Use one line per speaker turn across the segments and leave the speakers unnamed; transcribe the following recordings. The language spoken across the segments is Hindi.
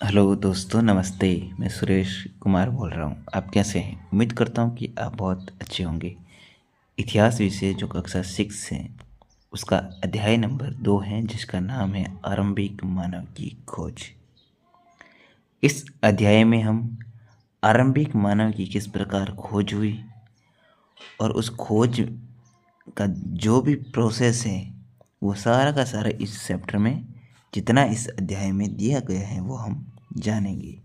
हेलो दोस्तों, नमस्ते। मैं सुरेश कुमार बोल रहा हूँ। आप कैसे हैं? उम्मीद करता हूँ कि आप बहुत अच्छे होंगे। इतिहास विषय जो कक्षा 6 है, उसका अध्याय नंबर 2 है, जिसका नाम है आरंभिक मानव की खोज। इस अध्याय में हम आरंभिक मानव की किस प्रकार खोज हुई और उस खोज का जो भी प्रोसेस है, वो सारा का सारा इस चैप्टर में, जितना इस अध्याय में दिया गया है, वो हम जानेंगे।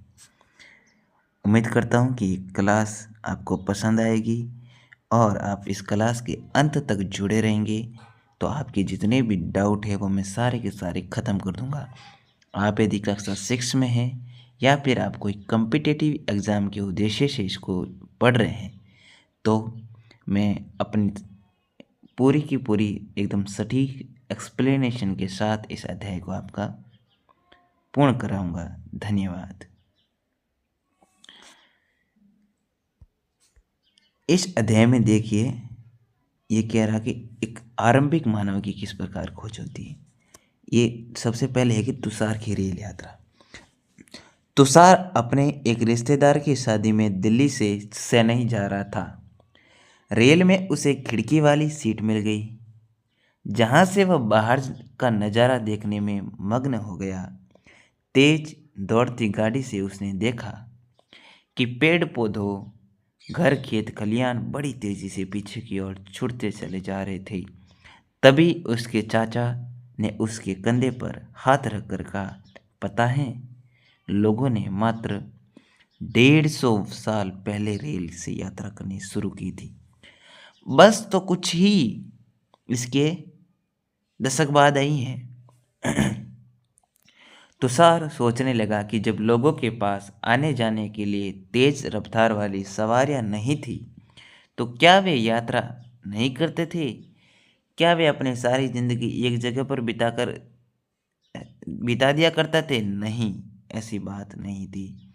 उम्मीद करता हूँ कि क्लास आपको पसंद आएगी और आप इस क्लास के अंत तक जुड़े रहेंगे, तो आपके जितने भी डाउट है वो मैं सारे के सारे ख़त्म कर दूँगा। आप यदि कक्षा 6 में हैं या फिर आप कोई कॉम्पिटिटिव एग्ज़ाम के उद्देश्य से इसको पढ़ रहे हैं, तो मैं अपनी पूरी की पूरी एकदम सटीक एक्सप्लेनेशन के साथ इस अध्याय को आपका पूर्ण कराऊँगा। धन्यवाद। इस अध्याय में देखिए, ये कह रहा कि एक आरंभिक मानव की किस प्रकार खोज होती है। ये सबसे पहले है कि तुषार की रेल यात्रा। तुषार अपने एक रिश्तेदार की शादी में दिल्ली से चेन्नई जा रहा था। रेल में उसे खिड़की वाली सीट मिल गई, जहां से वह बाहर का नज़ारा देखने में मग्न हो गया। तेज दौड़ती गाड़ी से उसने देखा कि पेड़ पौधों, घर, खेत खलियान बड़ी तेजी से पीछे की ओर छूटते चले जा रहे थे। तभी उसके चाचा ने उसके कंधे पर हाथ रखकर कहा, पता है, लोगों ने मात्र 150 साल पहले रेल से यात्रा करनी शुरू की थी। बस तो कुछ ही इसके दशक बाद आई है। तुषार सोचने लगा कि जब लोगों के पास आने जाने के लिए तेज रफ्तार वाली सवारियां नहीं थी, तो क्या वे यात्रा नहीं करते थे? क्या वे अपनी सारी जिंदगी एक जगह पर बिता दिया करते थे? नहीं, ऐसी बात नहीं थी।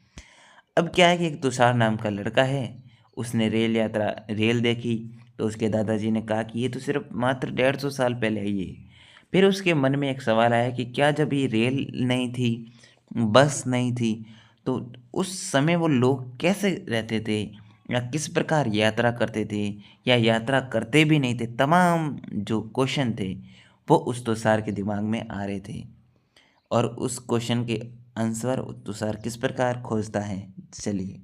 अब क्या है कि एक तुषार नाम का लड़का है, उसने रेल देखी, तो उसके दादाजी ने कहा कि ये तो सिर्फ मात्र 150 साल पहले आई है। फिर उसके मन में एक सवाल आया कि क्या जब ये रेल नहीं थी, बस नहीं थी, तो उस समय वो लोग कैसे रहते थे या किस प्रकार यात्रा करते थे, या यात्रा करते भी नहीं थे? तमाम जो क्वेश्चन थे, वो उस तुषार के दिमाग में आ रहे थे। और उस क्वेश्चन के आंसर तुषार किस प्रकार खोजता है, चलिए।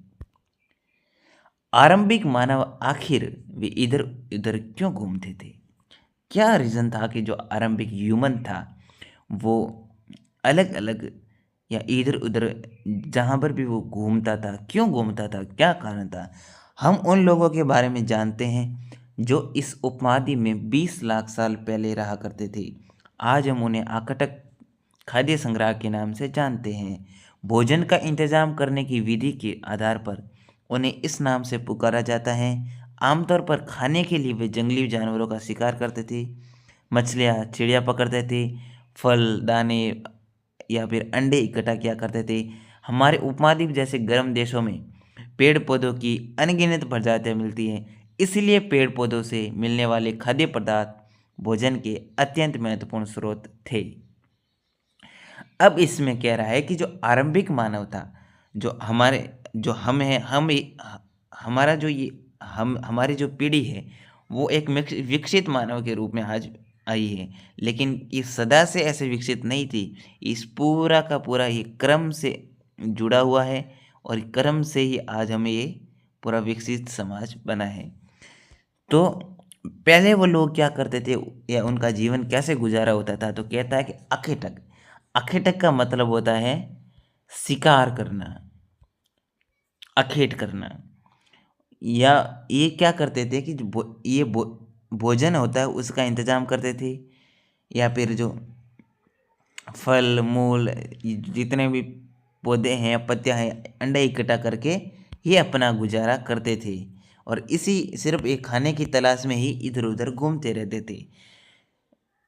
आरंभिक मानव आखिर वे इधर उधर क्यों घूमते थे? क्या रीज़न था कि जो आरंभिक ह्यूमन था, वो अलग अलग या इधर उधर जहाँ पर भी वो घूमता था, क्यों घूमता था, क्या कारण था? हम उन लोगों के बारे में जानते हैं जो इस उपमहाद्वीप में 20 लाख साल पहले रहा करते थे। आज हम उन्हें आकटक खाद्य संग्रह के नाम से जानते हैं। भोजन का इंतजाम करने की विधि के आधार पर उन्हें इस नाम से पुकारा जाता है। आमतौर पर खाने के लिए वे जंगली जानवरों का शिकार करते थे, मछलियाँ, चिड़िया पकड़ते थे, फल, दाने या फिर अंडे इकट्ठा किया करते थे। हमारे उपमहाद्वीप जैसे गर्म देशों में पेड़ पौधों की अनगिनत प्रजातियाँ मिलती हैं, इसलिए पेड़ पौधों से मिलने वाले खाद्य पदार्थ भोजन के अत्यंत महत्वपूर्ण स्रोत थे। अब इसमें कह रहा है कि जो आरंभिक मानव था, जो हमारे जो हम हैं, हमारा जो ये हम हमारी जो पीढ़ी है, वो एक विकसित मानव के रूप में आज आई है। लेकिन ये सदा से ऐसे विकसित नहीं थी। इस पूरा का पूरा ये क्रम से जुड़ा हुआ है, और क्रम से ही आज हमें ये पूरा विकसित समाज बना है। तो पहले वो लोग क्या करते थे या उनका जीवन कैसे गुजारा होता था, तो कहता है कि अखेटक। अखेटक का मतलब होता है शिकार करना, अखेट करना। या ये क्या करते थे कि भोजन होता है उसका इंतजाम करते थे, या फिर जो फल मूल जितने भी पौधे हैं, पत्तियां हैं, अंडे इकट्ठा करके ये अपना गुजारा करते थे, और इसी सिर्फ एक खाने की तलाश में ही इधर उधर घूमते रहते थे।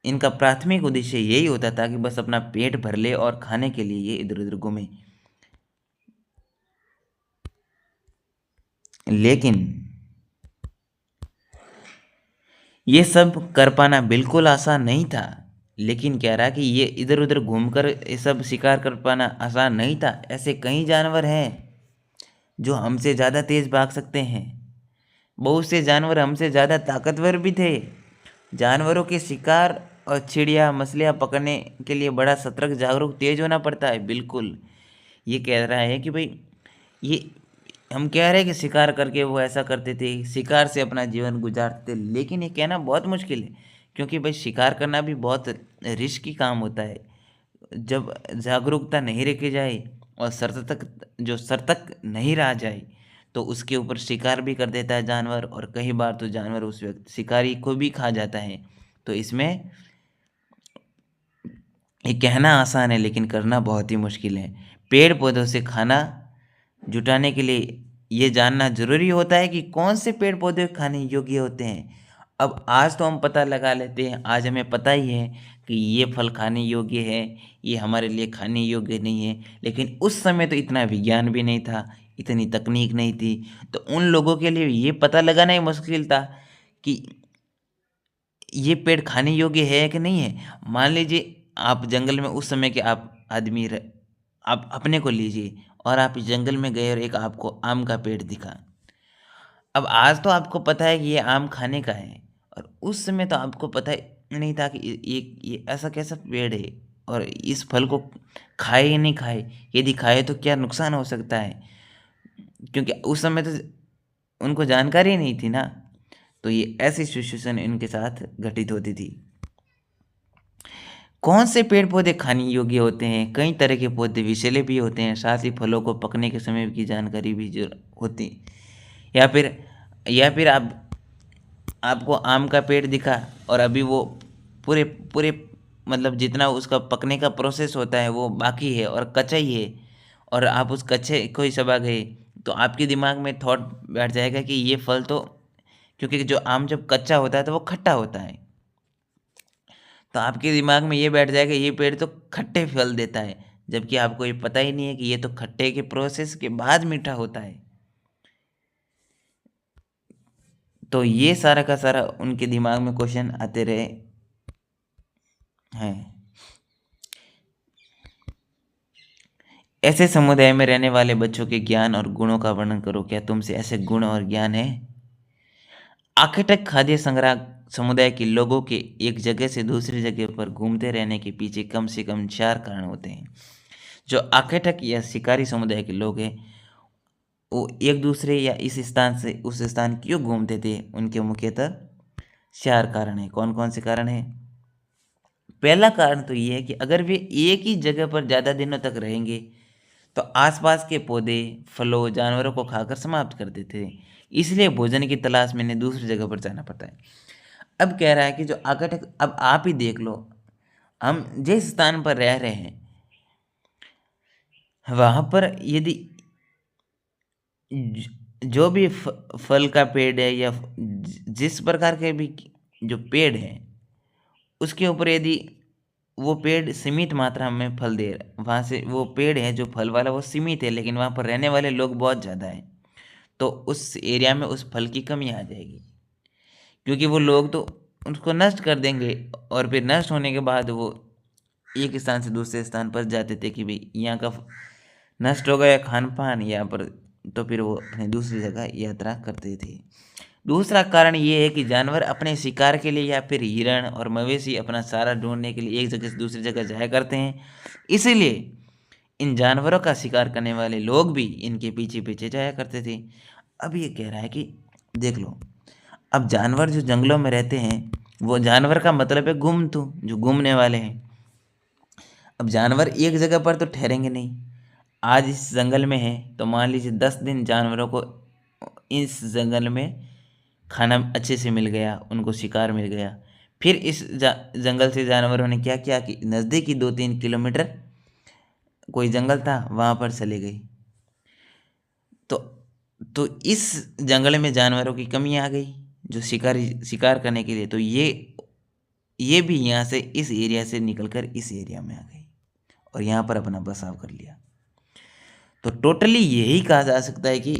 इनका प्राथमिक उद्देश्य यही होता था कि बस अपना पेट भर ले और खाने के लिए ये इधर उधर घूमे। लेकिन ये सब कर पाना बिल्कुल आसान नहीं था। लेकिन कह रहा कि ये इधर उधर घूमकर ये सब शिकार कर पाना आसान नहीं था। ऐसे कई जानवर हैं जो हमसे ज़्यादा तेज भाग सकते हैं। बहुत से जानवर हमसे ज़्यादा ताकतवर भी थे। जानवरों के शिकार और चिड़िया मछलियाँ पकड़ने के लिए बड़ा सतर्क जागरूक तेज होना पड़ता है। बिल्कुल, ये कह रहा है कि भाई ये हम कह रहे हैं कि शिकार करके वो ऐसा करते थे, शिकार से अपना जीवन गुजारते थे, लेकिन ये कहना बहुत मुश्किल है, क्योंकि भाई शिकार करना भी बहुत रिस्की काम होता है। जब जागरूकता नहीं रखी जाए और सतर्क नहीं रहा जाए, तो उसके ऊपर शिकार भी कर देता है जानवर, और कई बार तो जानवर उस व्यक्ति शिकारी को भी खा जाता है। तो इसमें ये कहना आसान है लेकिन करना बहुत ही मुश्किल है। पेड़ पौधों से खाना जुटाने के लिए ये जानना ज़रूरी होता है कि कौन से पेड़ पौधे खाने योग्य होते हैं। अब आज तो हम पता लगा लेते हैं, आज हमें पता ही है कि ये फल खाने योग्य है, ये हमारे लिए खाने योग्य नहीं है। लेकिन उस समय तो इतना विज्ञान भी नहीं था, इतनी तकनीक नहीं थी, तो उन लोगों के लिए ये पता लगाना ही मुश्किल था कि ये पेड़ खाने योग्य है कि नहीं है। मान लीजिए आप जंगल में उस समय के आप आदमी आप अपने को लीजिए, और आप इस जंगल में गए और एक आपको आम का पेड़ दिखा। अब आज तो आपको पता है कि ये आम खाने का है, और उस समय तो आपको पता ही नहीं था कि ये ऐसा कैसा पेड़ है, और इस फल को खाए या नहीं खाए, यदि खाए तो क्या नुकसान हो सकता है, क्योंकि उस समय तो उनको जानकारी नहीं थी ना। तो ये ऐसी सिचुएशन इनके साथ घटित होती थी। कौन से पेड़ पौधे खाने योग्य होते हैं? कई तरह के पौधे विषैले भी होते हैं, साथ ही फलों को पकने के समय की जानकारी भी जो होती। या फिर आपको आम का पेड़ दिखा, और अभी वो पूरे पूरे मतलब जितना उसका पकने का प्रोसेस होता है वो बाकी है और कच्चा ही है, और आप उस कच्चे को ही चबा गए, तो आपके दिमाग में थॉट बैठ जाएगा कि ये फल तो, क्योंकि जो आम जब कच्चा होता है तो वो खट्टा होता है, तो आपके दिमाग में ये बैठ जाएगा ये पेड़ तो खट्टे फल देता है, जबकि आपको ये पता ही नहीं है कि ये तो खट्टे के प्रोसेस के बाद मीठा होता है। तो ये सारा का सारा उनके दिमाग में क्वेश्चन आते रहे हैं। ऐसे समुदाय में रहने वाले बच्चों के ज्ञान और गुणों का वर्णन करो। क्या तुमसे ऐसे गुण और ज्ञान है? आर्किटेक्ट खाद्य संग्रह समुदाय के लोगों के एक जगह से दूसरी जगह पर घूमते रहने के पीछे कम से कम 4 कारण होते हैं। जो आर्किटेक्ट या शिकारी समुदाय के लोग हैं, वो एक दूसरे या इस स्थान से उस स्थान क्यों घूमते थे, उनके मुख्यतः 4 कारण हैं। कौन कौन से कारण हैं? पहला कारण तो ये है कि अगर वे एक ही जगह पर ज़्यादा दिनों तक रहेंगे तो आसपास के पौधे, फलों, जानवरों को खाकर समाप्त कर देते हैं। इसलिए भोजन की तलाश में इन्हें दूसरी जगह पर जाना पड़ता है। अब कह रहा है कि जो आर्किटेक्ट, अब आप ही देख लो, हम जिस स्थान पर रह रहे हैं वहाँ पर यदि जो भी फल का पेड़ है या जिस प्रकार के भी जो पेड़ हैं, उसके ऊपर यदि वो पेड़ सीमित मात्रा में फल दे रहा है, वहाँ से वो पेड़ है जो फल वाला वो सीमित है, लेकिन वहाँ पर रहने वाले लोग बहुत ज़्यादा हैं, तो उस एरिया में उस फल की कमी आ जाएगी, क्योंकि वो लोग तो उसको नष्ट कर देंगे, और फिर नष्ट होने के बाद वो एक स्थान से दूसरे स्थान पर जाते थे कि भाई यहाँ का नष्ट हो गया खान पान यहाँ पर, तो फिर वो अपनी दूसरी जगह यात्रा करते थे। दूसरा कारण ये है कि जानवर अपने शिकार के लिए या फिर हिरण और मवेशी अपना चारा ढूंढने के लिए एक जगह से दूसरी जगह जाया करते हैं, इसीलिए इन जानवरों का शिकार करने वाले लोग भी इनके पीछे पीछे जाया करते थे। अब ये कह रहा है कि देख लो, अब जानवर जो जंगलों में रहते हैं, वो जानवर का मतलब है घूमतू, जो घूमने वाले हैं। अब जानवर एक जगह पर तो ठहरेंगे नहीं। आज इस जंगल में है तो मान लीजिए 10 दिन जानवरों को इस जंगल में खाना अच्छे से मिल गया, उनको शिकार मिल गया। फिर इस जंगल से जानवरों ने क्या किया कि नज़दीकी 2-3 किलोमीटर कोई जंगल था, वहाँ पर चले गए। तो तो इस जंगल में जानवरों की कमी आ गई जो शिकार करने के लिए, तो ये भी यहाँ से इस एरिया से निकलकर इस एरिया में आ गई और यहाँ पर अपना बसाव कर लिया। तो टोटली यही कहा जा सकता है कि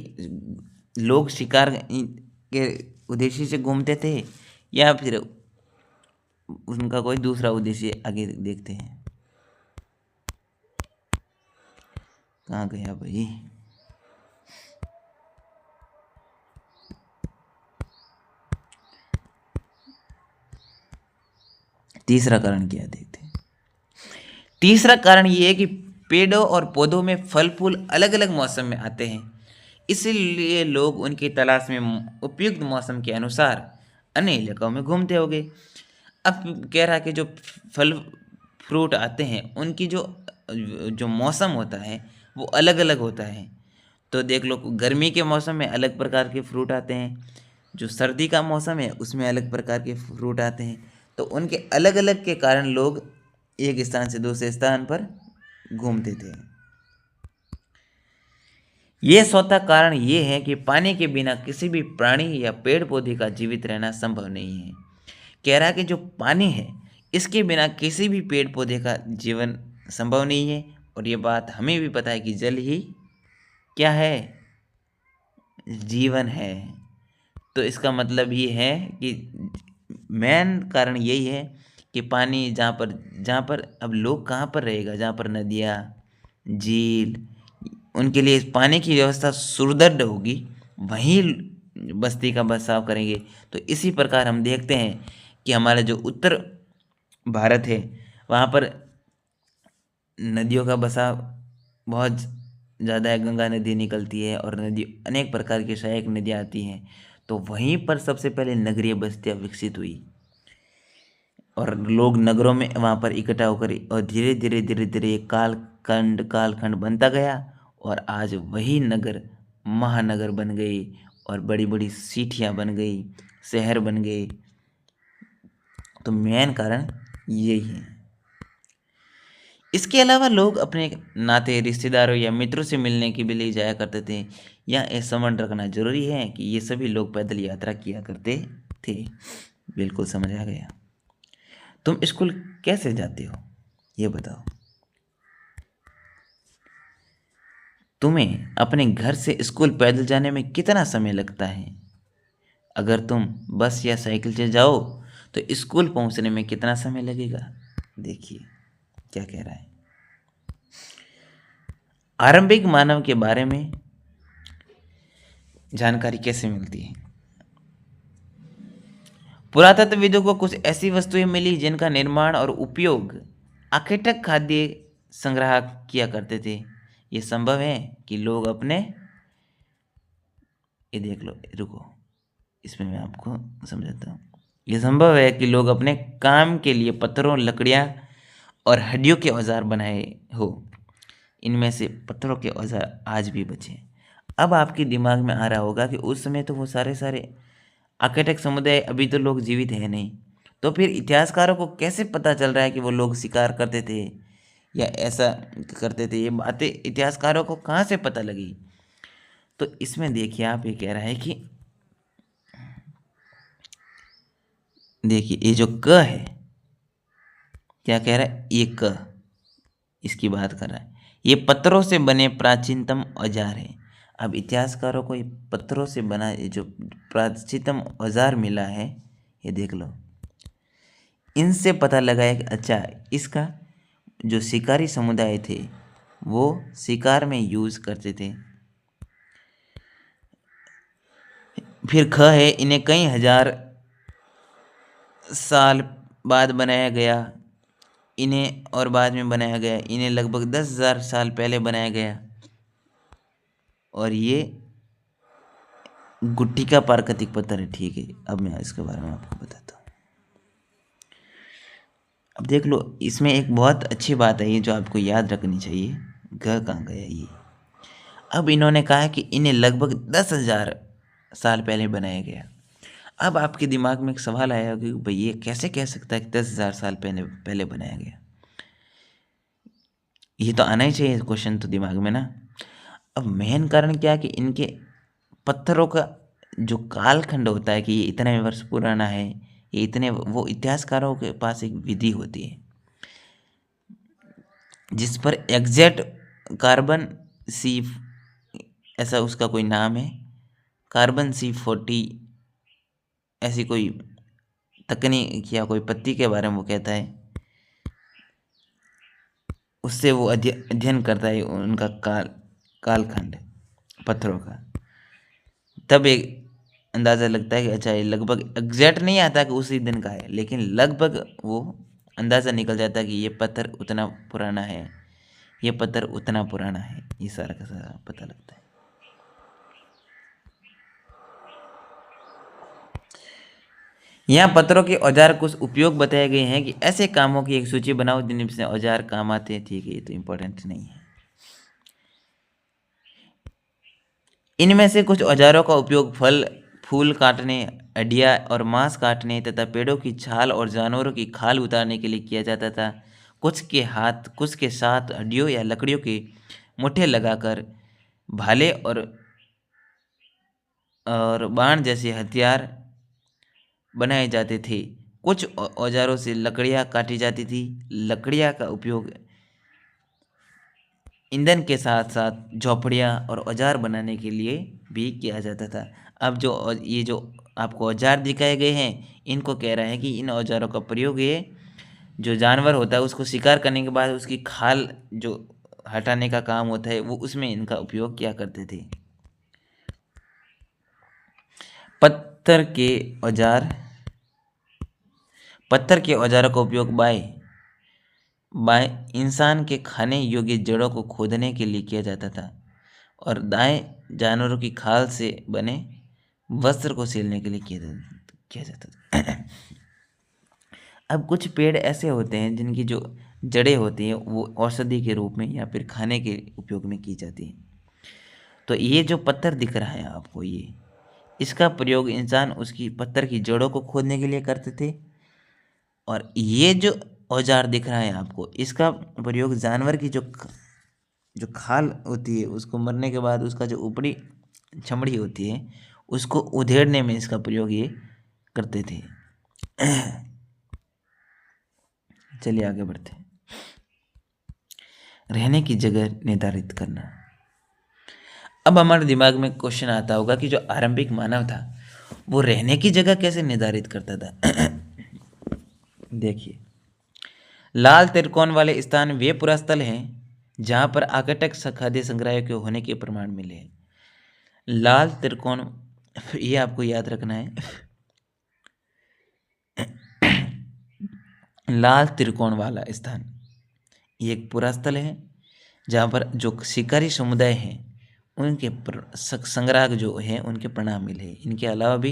लोग शिकार के उद्देश्य से घूमते थे, या फिर उनका कोई दूसरा उद्देश्य आगे देखते हैं। कहाँ गया भाई? तीसरा कारण क्या है देखते हैं। तीसरा कारण ये है कि पेड़ों और पौधों में फल फूल अलग अलग मौसम में आते हैं, इसलिए लोग उनकी तलाश में उपयुक्त मौसम के अनुसार अन्य इलाकों में घूमते होंगे। अब कह रहा है कि जो फल फ्रूट आते हैं उनकी जो जो मौसम होता है वो अलग अलग होता है। तो देख लो, गर्मी के मौसम में अलग प्रकार के फ्रूट आते हैं, जो सर्दी का मौसम है उसमें अलग प्रकार के फ्रूट आते हैं। तो उनके अलग अलग के कारण लोग एक स्थान से दूसरे स्थान पर घूमते थे। ये चौथा कारण ये है कि पानी के बिना किसी भी प्राणी या पेड़ पौधे का जीवित रहना संभव नहीं है। कह रहा है कि जो पानी है इसके बिना किसी भी पेड़ पौधे का जीवन संभव नहीं है। और ये बात हमें भी पता है कि जल ही क्या है, जीवन है। तो इसका मतलब ये है कि मेन कारण यही है कि पानी जहाँ पर अब लोग कहाँ पर रहेगा, जहाँ पर नदियाँ, झील, उनके लिए पानी की व्यवस्था सुदृढ़ होगी, वहीं बस्ती का बसाव करेंगे। तो इसी प्रकार हम देखते हैं कि हमारा जो उत्तर भारत है वहाँ पर नदियों का बसाव बहुत ज़्यादा है। गंगा नदी निकलती है और नदी अनेक प्रकार की सहायक नदियाँ आती हैं। तो वहीं पर सबसे पहले नगरीय बस्तियाँ विकसित हुई और लोग नगरों में वहाँ पर इकट्ठा होकर और धीरे धीरे एक कालखंड बनता गया और आज वही नगर महानगर बन गई और बड़ी बड़ी सिटियाँ बन गई, शहर बन गए। तो मेन कारण यही है। इसके अलावा लोग अपने नाते रिश्तेदारों या मित्रों से मिलने के लिए जाया करते थे। यह स्मरण रखना जरूरी है कि ये सभी लोग पैदल यात्रा किया करते थे। बिल्कुल समझ आ गया। तुम स्कूल कैसे जाते हो ये बताओ। तुम्हें अपने घर से स्कूल पैदल जाने में कितना समय लगता है? अगर तुम बस या साइकिल से जाओ तो स्कूल पहुंचने में कितना समय लगेगा? देखिए क्या कह रहा है। आरंभिक मानव के बारे में जानकारी कैसे मिलती है? पुरातत्वविदों को कुछ ऐसी वस्तुएं मिली जिनका निर्माण और उपयोग आखेटक खाद्य संग्रह किया करते थे। ये संभव है कि लोग अपने, ये देख लो, रुको इसमें मैं आपको समझाता हूँ। ये संभव है कि लोग अपने काम के लिए पत्थरों, लकड़ियाँ और हड्डियों के औजार बनाए हो। इनमें से पत्थरों के औजार आज भी बचे। अब आपके दिमाग में आ रहा होगा कि उस समय तो वो सारे सारे आर्किटेक्ट समुदाय, अभी तो लोग जीवित है नहीं, तो फिर इतिहासकारों को कैसे पता चल रहा है कि वो लोग शिकार करते थे या ऐसा करते थे? ये बातें इतिहासकारों को कहाँ से पता लगी? तो इसमें देखिए, आप ये कह रहा है कि देखिए ये जो क है, क्या कह रहा है, ये क इसकी बात कर रहा है। ये पत्थरों से बने प्राचीनतम औजार है। अब इतिहासकारों को ये पत्थरों से बना ये जो प्राचीनतम औजार मिला है, ये देख लो, इनसे पता लगा है कि अच्छा, इसका जो शिकारी समुदाय थे वो शिकार में यूज करते थे। फिर ख है, इन्हें कई हजार साल बाद बनाया गया। इन्हें और बाद में बनाया गया, इन्हें लगभग 10,000 साल पहले बनाया गया। और ये गुट्टी का प्राकृतिक पत्थर है। ठीक है, अब मैं इसके बारे में आपको बताता हूँ। अब देख लो, इसमें एक बहुत अच्छी बात है ये जो आपको याद रखनी चाहिए। घ कहाँ गया ये? अब इन्होंने कहा कि इन्हें लगभग 10,000 साल पहले बनाया गया। अब आपके दिमाग में एक सवाल आया कि भाई ये कैसे कह सकता है कि 10,000 साल पहले पहले बनाया गया? ये तो आना ही चाहिए क्वेश्चन तो दिमाग में ना। अब मेन कारण क्या है कि इनके पत्थरों का जो कालखंड होता है कि ये इतने वर्ष पुराना है, ये इतने, वो इतिहासकारों के पास एक विधि होती है जिस पर एग्जैक्ट कार्बन सी, ऐसा उसका कोई नाम है, कार्बन C40 ऐसी कोई तकनीक या कोई पत्ती के बारे में वो कहता है, उससे वो अध्ययन करता है उनका कालखंड पत्थरों का। तब एक अंदाज़ा लगता है कि अच्छा ये लगभग एग्जैक्ट नहीं आता कि उसी दिन का है, लेकिन लगभग वो अंदाज़ा निकल जाता है कि ये पत्थर उतना पुराना है, ये पत्थर उतना पुराना है, ये सारा का सारा पता लगता है। यहाँ पत्थरों के औजार कुछ उपयोग बताए गए हैं कि ऐसे कामों की एक सूची बनाओ जिनसे औजार काम आते हैं। ठीक है, ये तो इम्पोर्टेंट नहीं है। इनमें से कुछ औजारों का उपयोग फल फूल काटने, हड्डियाँ और मांस काटने तथा पेड़ों की छाल और जानवरों की खाल उतारने के लिए किया जाता था। कुछ के साथ हड्डियों या लकड़ियों के मुट्ठे लगाकर भाले और बाण जैसे हथियार बनाए जाते थे। कुछ औजारों से लकड़ियाँ काटी जाती थी। लकड़ियाँ का उपयोग ईंधन के साथ साथ झोपड़ियाँ और औजार बनाने के लिए भी किया जाता था। अब ये जो आपको औजार दिखाए गए हैं, इनको कह रहा है कि इन औजारों का प्रयोग ये जो जानवर होता है उसको शिकार करने के बाद उसकी खाल जो हटाने का काम होता है, वो उसमें इनका उपयोग किया करते थे। पत्थर के औजार पत्थर के औजारों का उपयोग बाएं इंसान के खाने योग्य जड़ों को खोदने के लिए किया जाता था और दाएं जानवरों की खाल से बने वस्त्र को सिलने के लिए किया जाता था। अब कुछ पेड़ ऐसे होते हैं जिनकी जो जड़ें होती हैं वो औषधि के रूप में या फिर खाने के उपयोग में की जाती हैं। तो ये जो पत्थर दिख रहा है आपको, ये इसका प्रयोग इंसान उसकी पत्थर की जड़ों को खोदने के लिए करते थे। और ये जो औजार दिख रहा है आपको, इसका प्रयोग जानवर की जो खाल होती है उसको मरने के बाद उसका जो ऊपरी चमड़ी होती है उसको उधेड़ने में इसका प्रयोग ये करते थे। चलिए आगे बढ़ते हैं। रहने की जगह निर्धारित करना। अब हमारे दिमाग में क्वेश्चन आता होगा कि जो आरंभिक मानव था वो रहने की जगह कैसे निर्धारित करता था। देखिए, लाल त्रिकोण वाले स्थान वे पुरास्थल हैं जहां पर आकटक खाद्य संग्रह के होने के प्रमाण मिले हैं। लाल त्रिकोण, ये आपको याद रखना है। लाल त्रिकोण वाला स्थान ये एक पुरास्थल है जहाँ पर जो शिकारी समुदाय हैं उनके संग्रह जो है उनके प्रणाम मिले। इनके अलावा भी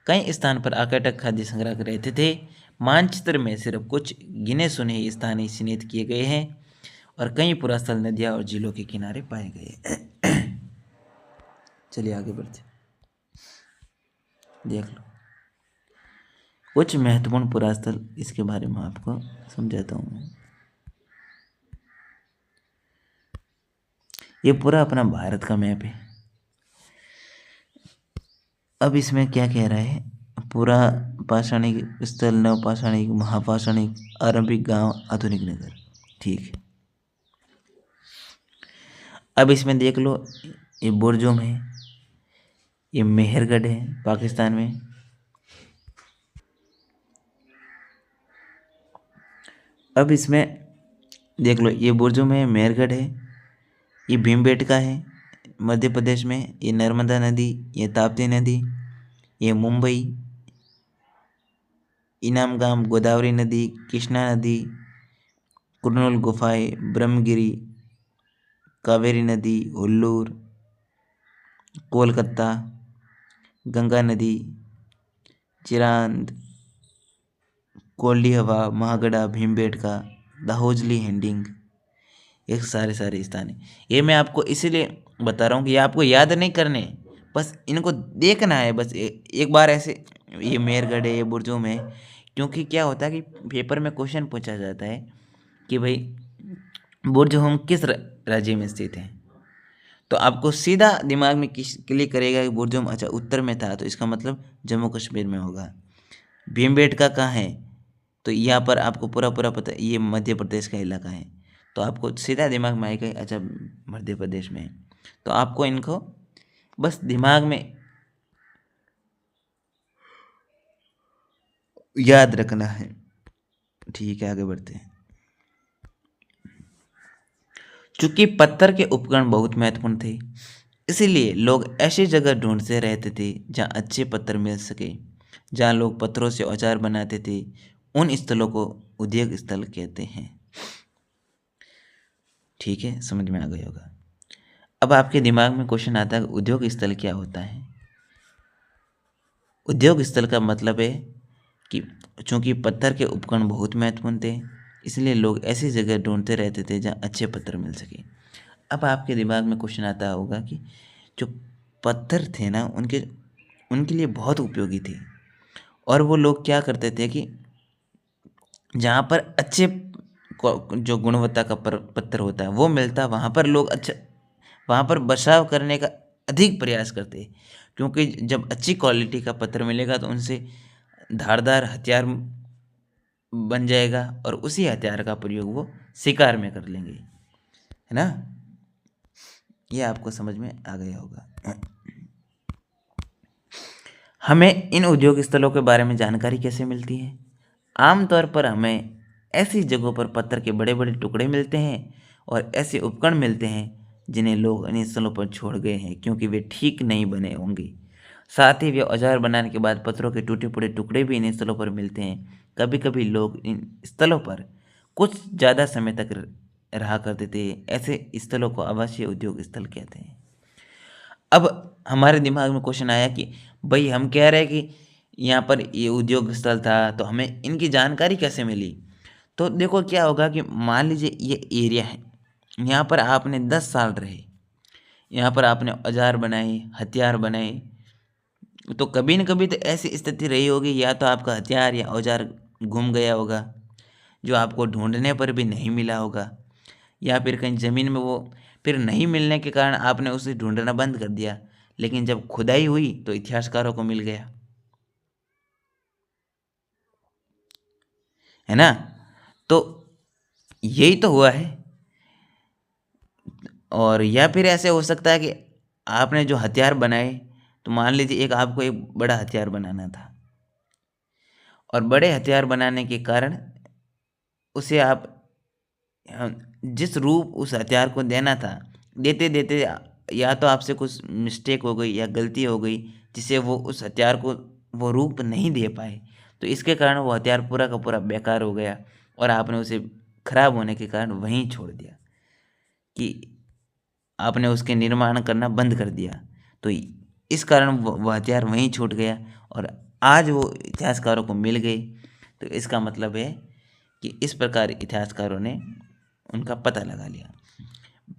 कई स्थान पर आकटक खाद्य संग्रह रहते थे। मानचित्र में सिर्फ कुछ गिने चुने स्थान ही चिन्हित किए गए हैं और कई पुरास्थल नदियाँ और झीलों के किनारे पाए गए। चलिए आगे बढ़ते, देख लो कुछ महत्वपूर्ण पुरास्थल, इसके बारे में आपको समझाता हूँ। ये पूरा अपना भारत का मैप है। अब इसमें क्या कह रहा है, पूरा पाषाणिक स्थल, नवपाषाणिक, महापाषाणिक, आरंभिक गांव, आधुनिक नगर। ठीक है, अब इसमें देख लो, ये बुर्जुम है, ये मेहरगढ़ है पाकिस्तान में। अब इसमें देख लो, ये बुर्जुम है, मेहरगढ़ है, ये भीमबेटका है मध्य प्रदेश में, ये नर्मदा नदी, ये ताप्ती नदी, ये मुंबई, इनामगाम, गोदावरी नदी, कृष्णा नदी, कुरनूल गुफाएं, ब्रह्मगिरी, कावेरी नदी, हुल्लूर, कोलकाता, गंगा नदी, चिरांद, कोल्डी हवा, महागढ़ा, भीमबेटका, दाहोजली, हैंडिंग, ये सारे स्थान हैं। ये मैं आपको इसीलिए बता रहा हूँ कि ये आपको याद नहीं करने, बस इनको देखना है। बस एक बार ऐसे, ये मेहरगढ़ है, ये बुर्जुम है, क्योंकि क्या होता है कि पेपर में क्वेश्चन पूछा जाता है कि भाई बुर्जुम किस राज्य में स्थित है, तो आपको सीधा दिमाग में क्लिक करेगा कि बुर्जुम अच्छा उत्तर में था, तो इसका मतलब जम्मू कश्मीर में होगा। भीमबेटका कहाँ है, तो यहाँ पर आपको पूरा पूरा पता, ये मध्य प्रदेश का इलाका है, तो आपको सीधा दिमाग में आएगा अच्छा मध्य प्रदेश में है। तो आपको इनको बस दिमाग में याद रखना है। ठीक है, आगे बढ़ते हैं। चूंकि पत्थर के उपकरण बहुत महत्वपूर्ण थे, इसीलिए लोग ऐसी जगह ढूंढते रहते थे जहाँ अच्छे पत्थर मिल सके। जहाँ लोग पत्थरों से औजार बनाते थे, उन स्थलों को उद्योग स्थल कहते हैं। ठीक है, समझ में आ गया होगा। अब आपके दिमाग में क्वेश्चन आता है, उद्योग स्थल क्या होता है? उद्योग स्थल का मतलब है कि चूंकि पत्थर के उपकरण बहुत महत्वपूर्ण थे, इसलिए लोग ऐसी जगह ढूंढते रहते थे जहाँ अच्छे पत्थर मिल सके। अब आपके दिमाग में क्वेश्चन आता होगा कि जो पत्थर थे ना, उनके उनके लिए बहुत उपयोगी थे, और वो लोग क्या करते थे कि जहाँ पर अच्छे जो गुणवत्ता का पत्थर होता है वो मिलता, वहाँ पर लोग अच्छा, वहाँ पर बचाव करने का अधिक प्रयास करते हैं। क्योंकि जब अच्छी क्वालिटी का पत्थर मिलेगा तो उनसे धारदार हथियार बन जाएगा, और उसी हथियार का प्रयोग वो शिकार में कर लेंगे, है ना? ये आपको समझ में आ गया होगा। हमें इन उद्योग स्थलों के बारे में जानकारी कैसे मिलती है? आमतौर पर हमें ऐसी जगहों पर पत्थर के बड़े बड़े टुकड़े मिलते हैं और ऐसे उपकरण मिलते हैं जिन्हें लोग इन स्थलों पर छोड़ गए हैं क्योंकि वे ठीक नहीं बने होंगे। साथ ही वे औजार बनाने के बाद पत्थरों के टूटे फूटे टुकड़े भी इन स्थलों पर मिलते हैं। कभी कभी लोग इन स्थलों पर कुछ ज़्यादा समय तक रहा करते थे। ऐसे स्थलों को आवासीय उद्योग स्थल कहते हैं। अब हमारे दिमाग में क्वेश्चन आया कि भाई हम कह रहे हैं कि यहाँ पर ये उद्योग स्थल था, तो हमें इनकी जानकारी कैसे मिली? तो देखो क्या होगा कि मान लीजिए ये एरिया है, यहाँ पर आपने 10 साल रहे, यहाँ पर आपने औजार बनाए, हथियार बनाए, तो कभी न कभी तो ऐसी स्थिति रही होगी, या तो आपका हथियार या औजार गुम गया होगा, जो आपको ढूंढने पर भी नहीं मिला होगा, या फिर कहीं ज़मीन में वो फिर नहीं मिलने के कारण आपने उसे ढूंढना बंद कर दिया, लेकिन जब खुदाई हुई तो इतिहासकारों को मिल गया, है ना? तो यही तो हुआ है। और या फिर ऐसे हो सकता है कि आपने जो हथियार बनाए, तो मान लीजिए एक आपको एक बड़ा हथियार बनाना था, और बड़े हथियार बनाने के कारण उसे आप जिस रूप उस हथियार को देना था, देते देते या तो आपसे कुछ मिस्टेक हो गई या गलती हो गई, जिससे वो उस हथियार को वो रूप नहीं दे पाए, तो इसके कारण वो हथियार पूरा का पूरा बेकार हो गया, और आपने उसे खराब होने के कारण वहीं छोड़ दिया, कि आपने उसके निर्माण करना बंद कर दिया। तो इस कारण वो हथियार वहीं छूट गया, और आज वो इतिहासकारों को मिल गए। तो इसका मतलब है कि इस प्रकार इतिहासकारों ने उनका पता लगा लिया।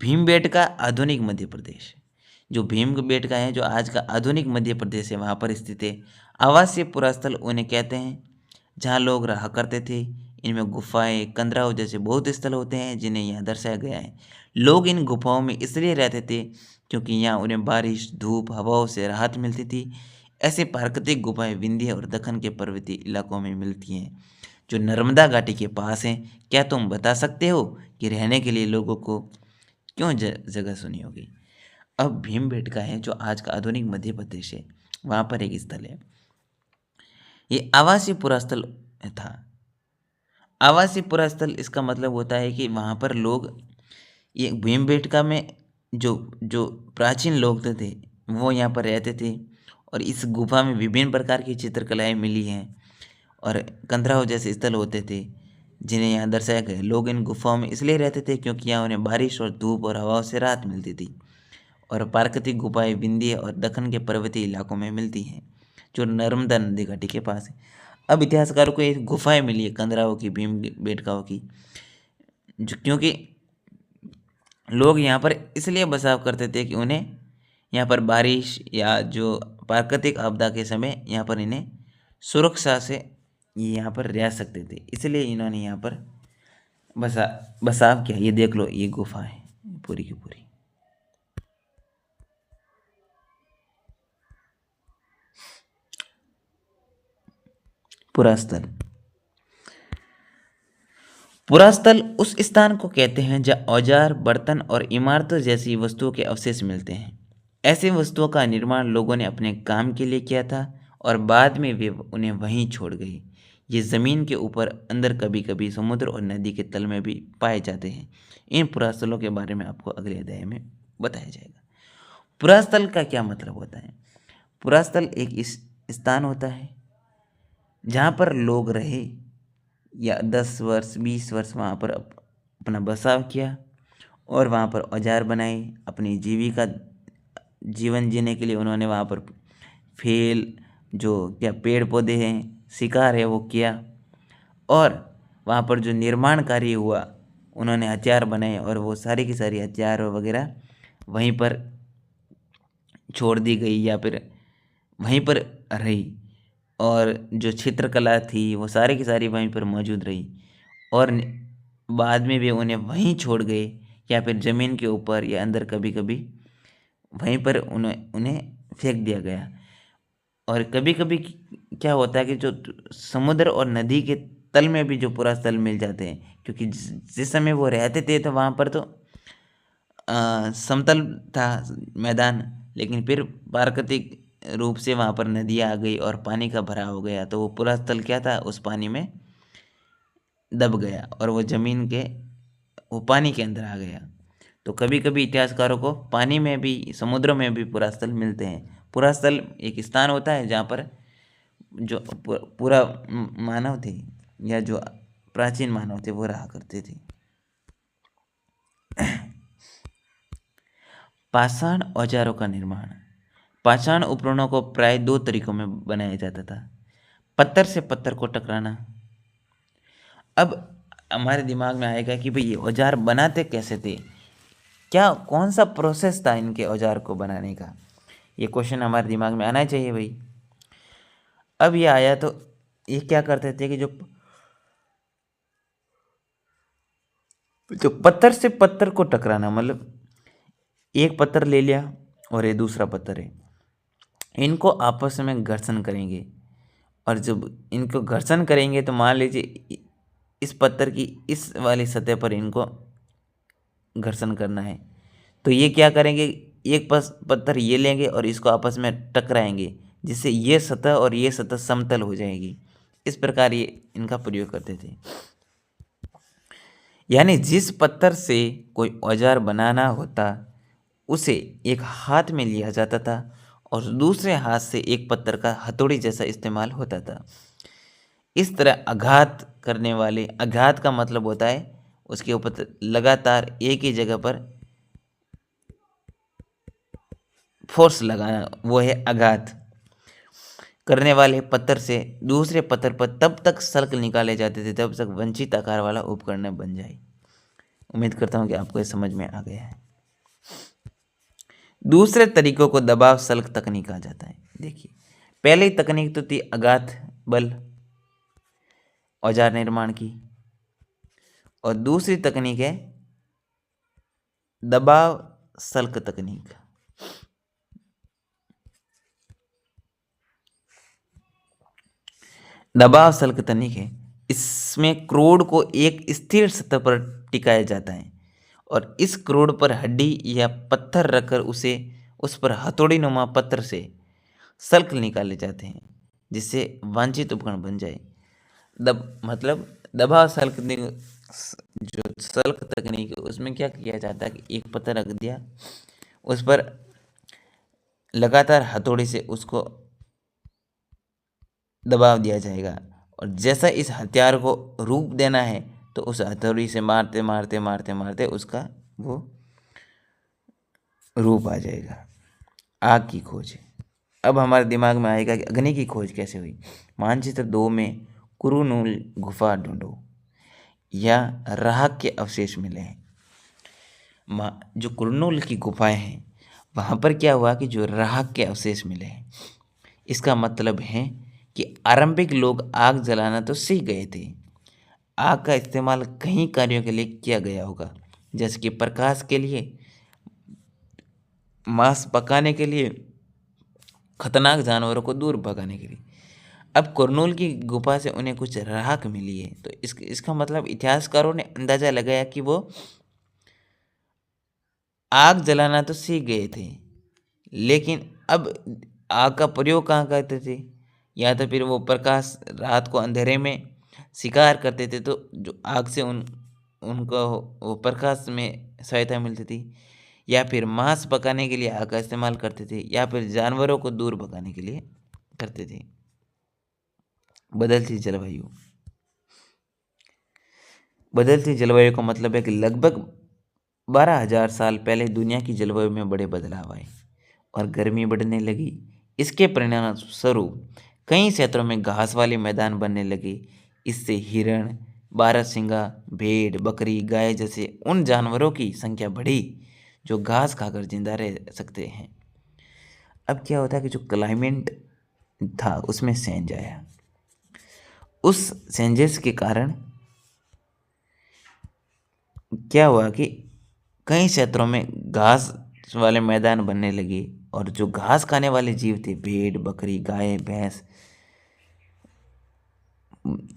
भीमबेटका आधुनिक मध्य प्रदेश, जो भीमबेटका है, जो आज का आधुनिक मध्य प्रदेश है, वहाँ पर स्थित है। आवासीय पुरास्थल उन्हें कहते हैं जहाँ लोग रहा करते थे। इनमें गुफाएं, कंदराव जैसे बहुत स्थल होते हैं जिन्हें यहाँ दर्शाया गया है। लोग इन गुफाओं में इसलिए रहते थे क्योंकि यहाँ उन्हें बारिश, धूप, हवाओं से राहत मिलती थी। ऐसे प्राकृतिक गुफाएं विंध्य और दक्कन के पर्वतीय इलाकों में मिलती हैं, जो नर्मदा घाटी के पास हैं। क्या तुम बता सकते हो कि रहने के लिए लोगों को क्यों जगह सुनी होगी? अब भीमबेटका है, जो आज का आधुनिक मध्य प्रदेश है, वहाँ पर एक स्थल है। ये आवासीय पुरास्थल था। आवासीय पुरास्थल इसका मतलब होता है कि वहाँ पर लोग, ये भीमबेटका में जो जो प्राचीन लोग थे वो यहाँ पर रहते थे, और इस गुफा में विभिन्न प्रकार की चित्रकलाएं मिली हैं, और कंदराव जैसे स्थल होते थे जिन्हें यहाँ दर्शाया गया। लोग इन गुफाओं में इसलिए रहते थे क्योंकि यहाँ उन्हें बारिश और धूप और हवाओं से राहत मिलती थी। और प्राकृतिक गुफाएं विंध्य और दक्कन के पर्वतीय इलाकों में मिलती हैं, जो नर्मदा नदी घाटी के पास है। अब इतिहासकारों को एक गुफाएं मिली है कंदराओं की, भीमबेटकाओं की, जो क्योंकि लोग यहाँ पर इसलिए बसाव करते थे कि उन्हें यहाँ पर बारिश या जो प्राकृतिक आपदा के समय यहाँ पर इन्हें सुरक्षा से ये यहाँ पर रह सकते थे, इसलिए इन्होंने यहाँ पर बसा बसाव किया। ये देख लो, ये गुफा है पूरी की पूरी। पुरास्थल, पुरास्थल उस स्थान को कहते हैं जहाँ औजार, बर्तन और इमारतों जैसी वस्तुओं के अवशेष मिलते हैं। ऐसी वस्तुओं का निर्माण लोगों ने अपने काम के लिए किया था और बाद में वे उन्हें वहीं छोड़ गए। ये ज़मीन के ऊपर अंदर कभी कभी समुद्र और नदी के तल में भी पाए जाते हैं। इन पुरास्थलों के बारे में आपको अगले अध्याय में बताया जाएगा। पुरास्थल का क्या मतलब होता है? पुरास्थल एक इस स्थान होता है जहाँ पर लोग रहे या 10 वर्ष 20 वर्ष वहाँ पर अपना बसाव किया और वहाँ पर औजार बनाए। अपनी जीविका जीवन जीने के लिए उन्होंने वहाँ पर फेल जो क्या पेड़ पौधे हैं शिकार है वो किया, और वहाँ पर जो निर्माण कार्य हुआ उन्होंने हथियार बनाए और वो सारी की सारी हथियार वगैरह वहीं पर छोड़ दी गई या फिर वहीं पर रही, और जो चित्रकला थी वो सारी की सारी वहीं पर मौजूद रही, और बाद में भी उन्हें वहीं छोड़ गए या फिर ज़मीन के ऊपर या अंदर कभी कभी वहीं पर उन्हें उन्हें फेंक दिया गया। और कभी कभी क्या होता है कि जो समुद्र और नदी के तल में भी जो पुरास्थल मिल जाते हैं, क्योंकि जिस समय वो रहते थे तो वहाँ पर तो समतल था मैदान, लेकिन फिर प्राकृतिक रूप से वहाँ पर नदियाँ आ गई और पानी का भराव हो गया, तो वो पुरास्थल क्या था उस पानी में दब गया और वो पानी के अंदर आ गया। तो कभी कभी इतिहासकारों को पानी में भी समुद्र में भी पुरास्थल मिलते हैं। पुरास्थल एक स्थान होता है जहाँ पर जो पूरा मानव थे या जो प्राचीन मानव थे वो रहा करते थे। पाषाण औजारों का निर्माण। पाषाण उपकरणों को प्राय दो तरीकों में बनाया जाता था। पत्थर से पत्थर को टकराना। अब हमारे दिमाग में आएगा कि भाई ये औजार बनाते कैसे थे, क्या कौन सा प्रोसेस था इनके औजार को बनाने का, ये क्वेश्चन हमारे दिमाग में आना चाहिए भाई। अब ये आया तो ये क्या करते थे कि जो पत्थर से पत्थर को टकराना, मतलब एक पत्थर ले लिया और ये दूसरा पत्थर है, इनको आपस में घर्षण करेंगे, और जब इनको घर्षण करेंगे तो मान लीजिए इस पत्थर की इस वाली सतह पर इनको घर्षण करना है, तो ये क्या करेंगे, एक पत्थर ये लेंगे और इसको आपस में टकराएंगे, जिससे ये सतह और ये सतह समतल हो जाएगी। इस प्रकार ये इनका प्रयोग करते थे। यानी जिस पत्थर से कोई औजार बनाना होता उसे एक हाथ में लिया जाता था और दूसरे हाथ से एक पत्थर का हथौड़ी जैसा इस्तेमाल होता था। इस तरह आघात का मतलब होता है उसके ऊपर लगातार एक ही जगह पर फोर्स लगाना, वो है आघात करने वाले पत्थर से दूसरे पत्थर पर तब तक सल्क निकाले जाते थे तब तक वंचित आकार वाला उपकरण बन जाए। उम्मीद करता हूँ कि आपको ये समझ में आ गया है। दूसरे तरीकों को दबाव सल्क तकनीक कहा जाता है। देखिए, पहली तकनीक तो थी आघात बल औजार निर्माण की, और दूसरी तकनीक है दबाव सल्क तकनीक। दबाव सल्क तकनीक है, इसमें क्रोड को एक स्थिर सतह पर टिकाया जाता है और इस क्रोड पर हड्डी या पत्थर रखकर उस पर हथौड़ी नुमा पत्थर से सल्क निकाले जाते हैं जिससे वांछित उपकरण बन जाए। मतलब दबाव सल्क जो सल्क तकनीक है उसमें क्या किया जाता है कि एक पत्थर रख दिया, उस पर लगातार हथौड़ी से उसको दबाव दिया जाएगा, और जैसा इस हथियार को रूप देना है तो उस हथौड़ी से मारते मारते मारते मारते उसका वो रूप आ जाएगा। आग की खोज। अब हमारे दिमाग में आएगा कि अग्नि की खोज कैसे हुई। मानचित्र 2 में कुरुनूल गुफा ढूंढो या राख के अवशेष मिले हैं। जो कुरुनूल की गुफाएं हैं वहाँ पर क्या हुआ कि जो राख के अवशेष मिले हैं, इसका मतलब है कि आरंभिक लोग आग जलाना तो सीख गए थे। आग का इस्तेमाल कई कार्यों के लिए किया गया होगा, जैसे कि प्रकाश के लिए, मांस पकाने के लिए, खतरनाक जानवरों को दूर भगाने के लिए। अब कुरनूल की गुफा से उन्हें कुछ राख मिली है, तो इसका मतलब इतिहासकारों ने अंदाजा लगाया कि वो आग जलाना तो सीख गए थे, लेकिन अब आग का प्रयोग कहाँ करते थे या तो फिर वो प्रकाश रात को अंधेरे में शिकार करते थे, तो जो आग से उनको वो प्रकाश में सहायता मिलती थी, या फिर मांस पकाने के लिए आग का इस्तेमाल करते थे, या फिर जानवरों को दूर भगाने के लिए करते थे। बदलती जलवायु। बदलती जलवायु का मतलब है कि लगभग 12,000 साल पहले दुनिया की जलवायु में बड़े बदलाव आए और गर्मी बढ़ने लगी। इसके परिणाम स्वरूप कई क्षेत्रों में घास वाले मैदान बनने लगे। इससे हिरण, बारहसिंगा, भेड़, बकरी, गाय जैसे उन जानवरों की संख्या बढ़ी जो घास खाकर जिंदा रह सकते हैं। अब क्या होता है कि जो क्लाइमेट था उसमें चेंज आया। उस चेंजेस के कारण क्या हुआ कि कई क्षेत्रों में घास वाले मैदान बनने लगे और जो घास खाने वाले जीव थे, भेड़, बकरी, गाय, भैंस,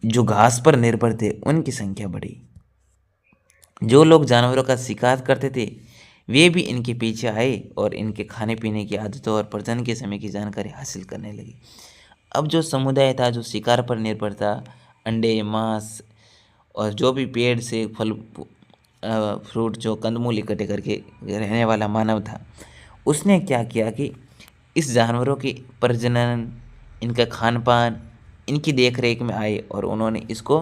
जो घास पर निर्भर थे, उनकी संख्या बढ़ी। जो लोग जानवरों का शिकार करते थे वे भी इनके पीछे आए और इनके खाने पीने की आदतों और प्रजनन के समय की जानकारी हासिल करने लगे। अब जो समुदाय था जो शिकार पर निर्भर था, अंडे, मांस और जो भी पेड़ से फल फ्रूट, जो कंदमूल इकट्ठे करके रहने वाला मानव था, उसने क्या किया कि इस जानवरों की प्रजनन, इनका खान पान, इनकी देख रेख में आए और उन्होंने इसको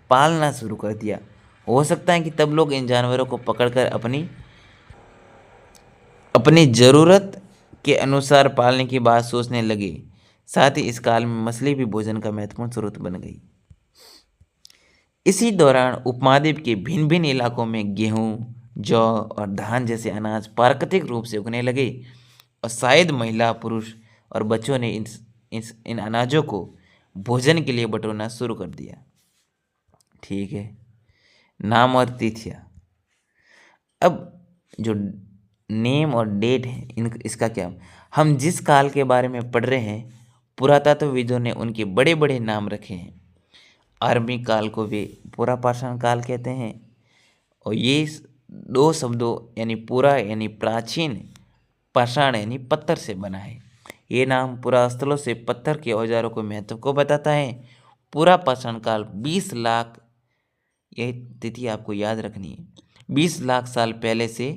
पालना शुरू कर दिया। हो सकता है कि तब लोग इन जानवरों को पकड़कर अपनी अपनी ज़रूरत के अनुसार पालने की बात सोचने लगे। साथ ही इस काल में मछली भी भोजन का महत्वपूर्ण स्रोत बन गई। इसी दौरान उपमहाद्वीप के भिन्न भिन्न इलाकों में गेहूँ, जौ और धान जैसे अनाज प्राकृतिक रूप से उगने लगे और शायद महिला, पुरुष और बच्चों ने इन अनाजों को भोजन के लिए बटोरना शुरू कर दिया। ठीक है। नाम और तिथियाँ। अब जो नेम और डेट है, इसका क्या, हम जिस काल के बारे में पढ़ रहे हैं, पुरातत्वविदों ने उनके बड़े बड़े नाम रखे हैं। आरंभिक काल को वे पुरापाषाण काल कहते हैं और ये दो शब्दों यानी पुरा यानी प्राचीन, पाषाण यानी पत्थर से बना है। ये नाम पुरास्थलों से पत्थर के औजारों को महत्व को बताता है। पुरापाषाण काल 20 लाख, यह तिथि आपको याद रखनी है, 20 लाख साल पहले से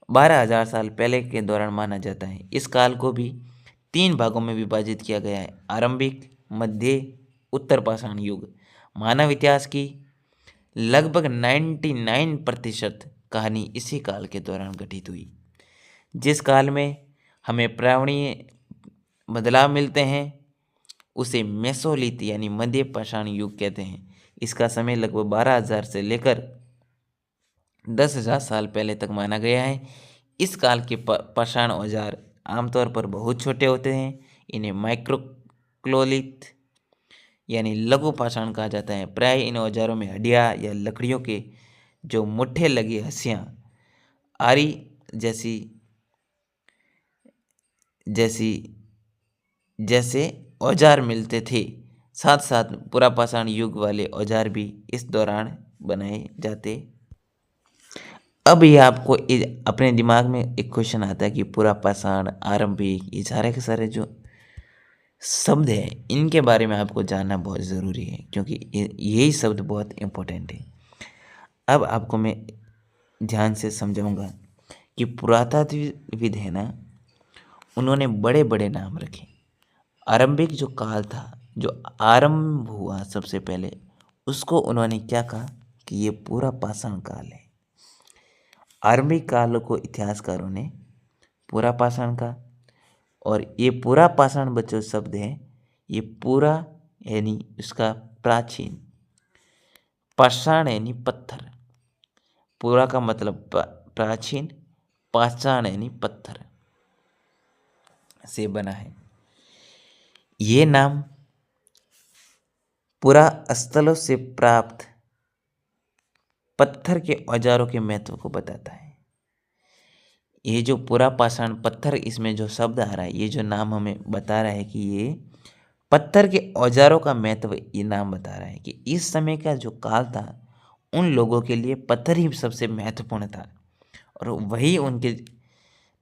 12,000 साल पहले के दौरान माना जाता है। इस काल को भी 3 भागों में विभाजित किया गया है: आरंभिक, मध्य, उत्तर पाषाण युग। मानव इतिहास की लगभग 99% कहानी इसी काल के दौरान घटित हुई। जिस काल में हमें पर्यावरणीय बदलाव मिलते हैं उसे मेसोलिथ यानी मध्य पाषाण युग कहते हैं। इसका समय लगभग 12,000 से लेकर 10,000 साल पहले तक माना गया है। इस काल के पाषाण औजार आमतौर पर बहुत छोटे होते हैं। इन्हें माइक्रोक्लोलिथ यानी लघु पाषाण कहा जाता है। प्राय इन औजारों में हड्डियाँ या लकड़ियों के जो मुट्ठे लगी हंसियाँ, आरी जैसी जैसी जैसे औजार मिलते थे। साथ साथ पुरापाषाण युग वाले औजार भी इस दौरान बनाए जाते। अब ये आपको अपने दिमाग में एक क्वेश्चन आता है कि पुरापाषाण, आरंभिक, ये सारे के सारे जो शब्द हैं इनके बारे में आपको जानना बहुत ज़रूरी है, क्योंकि यही शब्द बहुत इम्पोर्टेंट है। अब आपको मैं ध्यान से समझाऊंगा कि पुरातत्वविद है ना, उन्होंने बड़े बड़े नाम रखे। आरंभिक जो काल था, जो आरंभ हुआ सबसे पहले, उसको उन्होंने क्या कहा कि ये पूरा पाषाण काल है। आरंभिक काल को इतिहासकारों ने पूरा पाषाण का, और ये पूरा पाषाण बच्चों शब्द है, ये पूरा यानी इसका प्राचीन, पाषाण यानी पत्थर, पूरा का मतलब प्राचीन, पाषाण यानी पत्थर से बना है। ये नाम पुरा स्थलों से प्राप्त पत्थर के औजारों के महत्व को बताता है। ये जो पूरा पाषाण पत्थर, इसमें जो शब्द आ रहा है, ये जो नाम हमें बता रहा है कि ये पत्थर के औजारों का महत्व, ये नाम बता रहा है कि इस समय का जो काल था उन लोगों के लिए पत्थर ही सबसे महत्वपूर्ण था और वही उनके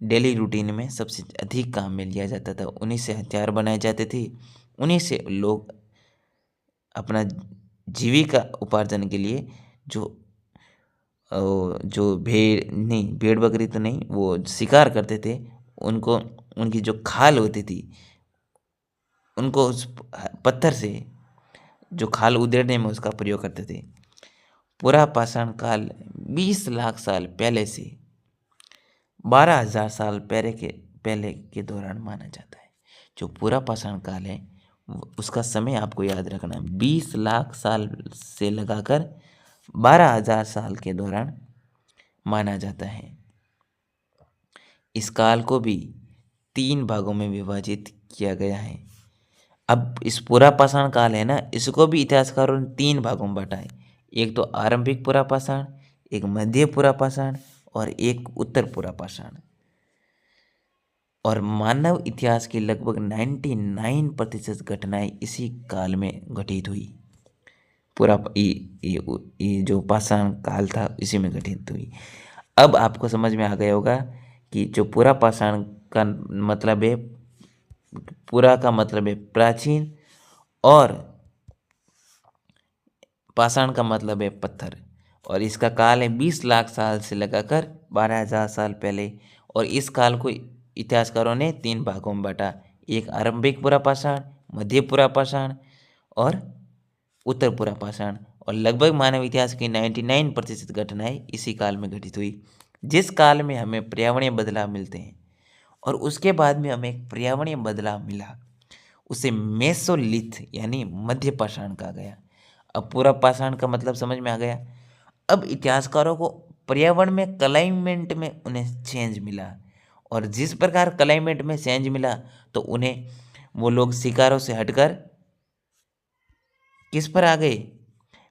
डेली रूटीन में सबसे अधिक काम में लिया जाता था। उन्हीं से हथियार बनाए जाते थे, उन्हीं से लोग अपना जीविका उपार्जन के लिए जो जो भेड़ नहीं, भेड़ बकरी तो नहीं, वो शिकार करते थे, उनको उनकी जो खाल होती थी, उनको उस पत्थर से जो खाल उधेड़ने में उसका प्रयोग करते थे। पूरा पाषाण काल 20 लाख साल पहले से 12,000 साल पहले के दौरान माना जाता है। जो पूरा पाषाण काल है उसका समय आपको याद रखना है, 20 लाख साल से लगाकर 12,000 साल के दौरान माना जाता है। इस काल को भी 3 भागों में विभाजित किया गया है। अब इस पूरा पाषाण काल है ना, इसको भी इतिहासकारों ने 3 भागों में बांटा है। एक तो आरंभिक पूरा पाषाण, एक मध्य पूरा पाषाण और एक उत्तर पूरा पाषाण। और मानव इतिहास की लगभग 99% घटनाएं इसी काल में घटित हुई। पूरा ये जो पाषाण काल था इसी में घटित हुई। अब आपको समझ में आ गया होगा कि जो पूरा पाषाण का मतलब है, पूरा का मतलब है प्राचीन और पाषाण का मतलब है पत्थर। और इसका काल है 20 लाख साल से लगाकर 12,000 साल पहले। और इस काल को इतिहासकारों ने 3 भागों में बांटा, एक आरंभिक पूरा पाषाण, मध्य पूरा पाषाण और उत्तर पूरा पाषाण। और लगभग मानव इतिहास की 99% घटनाएं इसी काल में घटित हुई। जिस काल में हमें पर्यावरणीय बदलाव मिलते हैं और उसके बाद में हमें एक पर्यावरणीय बदलाव मिला, उसे मेसोलिथ यानी मध्य पाषाण कहा गया। अब पूरा पाषाण का मतलब समझ में आ गया। अब इतिहासकारों को पर्यावरण में क्लाइमेट में उन्हें चेंज मिला, और जिस प्रकार क्लाइमेट में चेंज मिला तो उन्हें वो लोग शिकारों से हटकर किस पर आ गए,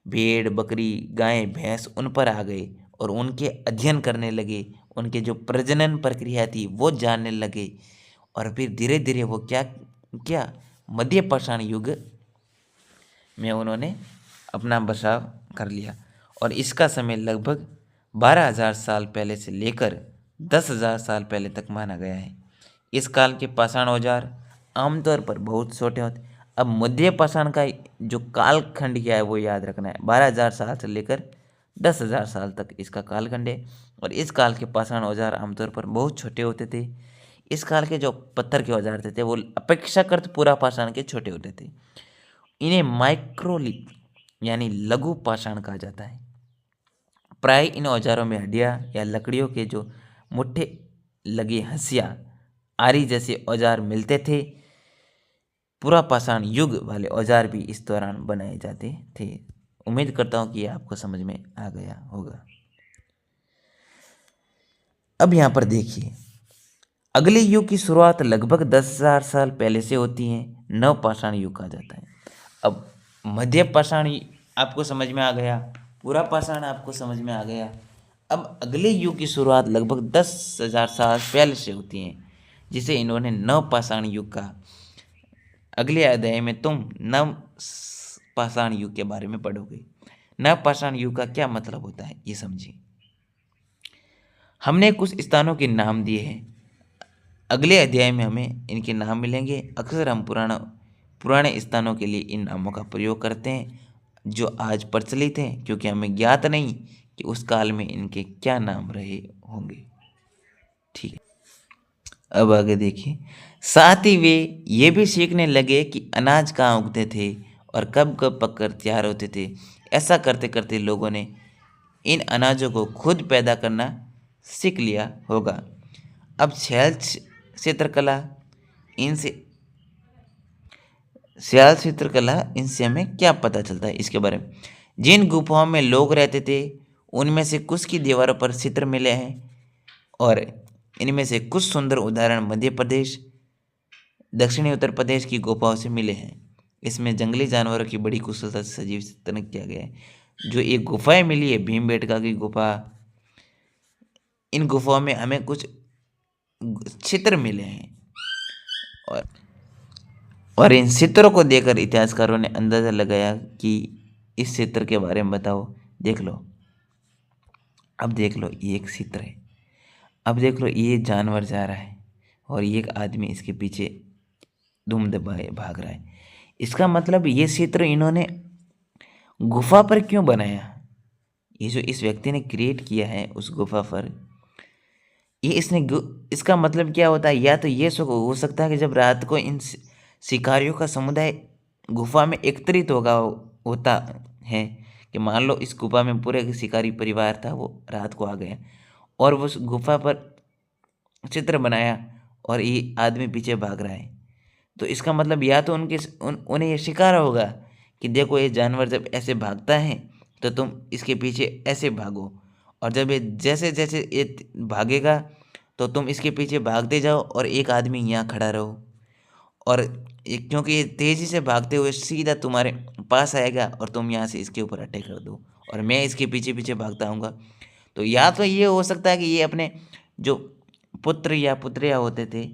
भेड़ बकरी गाय भैंस उन पर आ गए और उनके अध्ययन करने लगे, उनके जो प्रजनन प्रक्रिया थी वो जानने लगे। और फिर धीरे धीरे वो क्या क्या मध्य पाषाण युग में उन्होंने अपना बसाव कर लिया। और इसका समय लगभग 12,000 साल पहले से लेकर 10,000 साल पहले तक माना गया है। इस काल के पाषाण औजार आमतौर पर बहुत छोटे होते। अब मध्य पाषाण का जो कालखंड क्या है वो याद रखना है, 12,000 साल से लेकर 10,000 साल तक इसका कालखंड है। और इस काल के पाषाण औजार आमतौर पर बहुत छोटे होते थे। इस काल के जो पत्थर के औजार थे वो अपेक्षाकृत पूरा पाषाण के छोटे होते थे। इन्हें माइक्रोलिथ यानी लघु पाषाण कहा जाता है। प्राय इन औजारों में हड्डियां या लकड़ियों के जो मुट्ठे लगी हंसिया आरी जैसे औजार मिलते थे। पूरा पाषाण युग वाले औजार भी इस दौरान बनाए जाते थे। उम्मीद करता हूँ कि आपको समझ में आ गया होगा। अब यहाँ पर देखिए, अगले युग की शुरुआत लगभग 10,000 साल पहले से होती है, नव पाषाण युग कहा जाता है। अब मध्य पाषाण आपको समझ में आ गया, पूरा पाषाण आपको समझ में आ गया। अब अगले युग की शुरुआत लगभग 10,000 साल पहले से होती है, जिसे इन्होंने नव पाषाण युग कहा। अगले अध्याय में तुम नव पाषाण युग के बारे में पढ़ोगे। नव पाषाण युग का क्या मतलब होता है ये समझिए। हमने कुछ स्थानों के नाम दिए हैं, अगले अध्याय में हमें इनके नाम मिलेंगे। अक्सर हम पुराने स्थानों के लिए इन नामों का प्रयोग करते हैं जो आज प्रचलित हैं, क्योंकि हमें ज्ञात नहीं कि उस काल में इनके क्या नाम रहे होंगे। ठीक है, अब आगे देखिए। साथ ही वे ये भी सीखने लगे कि अनाज कहाँ उगते थे और कब कब पककर तैयार होते थे। ऐसा करते करते लोगों ने इन अनाजों को खुद पैदा करना सीख लिया होगा। अब चित्रकला इनसे सियाल चित्रकला इनसे हमें क्या पता चलता है इसके बारे में। जिन गुफाओं में लोग रहते थे उनमें से कुछ की दीवारों पर चित्र मिले हैं, और इनमें से कुछ सुंदर उदाहरण मध्य प्रदेश, दक्षिणी उत्तर प्रदेश की गुफाओं से मिले हैं। इसमें जंगली जानवरों की बड़ी कुशलता से सजीव चित्रण किया गया है। जो एक गुफाएं मिली है, भीमबेटका की गुफा, इन गुफाओं में हमें कुछ चित्र मिले हैं, और इन चित्रों को देखकर इतिहासकारों ने अंदाजा लगाया कि इस चित्र के बारे में बताओ। देख लो, अब देख लो, ये एक चित्र है। अब देख लो, ये जानवर जा रहा है और ये एक आदमी इसके पीछे धूम दबाए भाग रहा है। इसका मतलब ये चित्र इन्होंने गुफा पर क्यों बनाया? ये जो इस व्यक्ति ने क्रिएट किया है उस गुफा पर, ये इसका मतलब क्या होता है? या तो ये हो सकता है कि जब रात को इन शिकारियों का समुदाय गुफा में एकत्रित होता है, कि मान लो इस गुफा में पूरे शिकारी परिवार था, वो रात को आ गए और वो उस गुफा पर चित्र बनाया और ये आदमी पीछे भाग रहा है। तो इसका मतलब या तो उन्हें ये शिकार होगा कि देखो ये जानवर जब ऐसे भागता है तो तुम इसके पीछे ऐसे भागो, और जब ये जैसे जैसे ये भागेगा तो तुम इसके पीछे भागते जाओ और एक आदमी यहाँ खड़ा रहो, और क्योंकि ये तेज़ी से भागते हुए सीधा तुम्हारे पास आएगा और तुम यहाँ से इसके ऊपर अटैक कर दो और मैं इसके पीछे पीछे भागता आऊँगा। तो या तो ये हो सकता है कि ये अपने जो पुत्र या पुत्रियाँ होते थे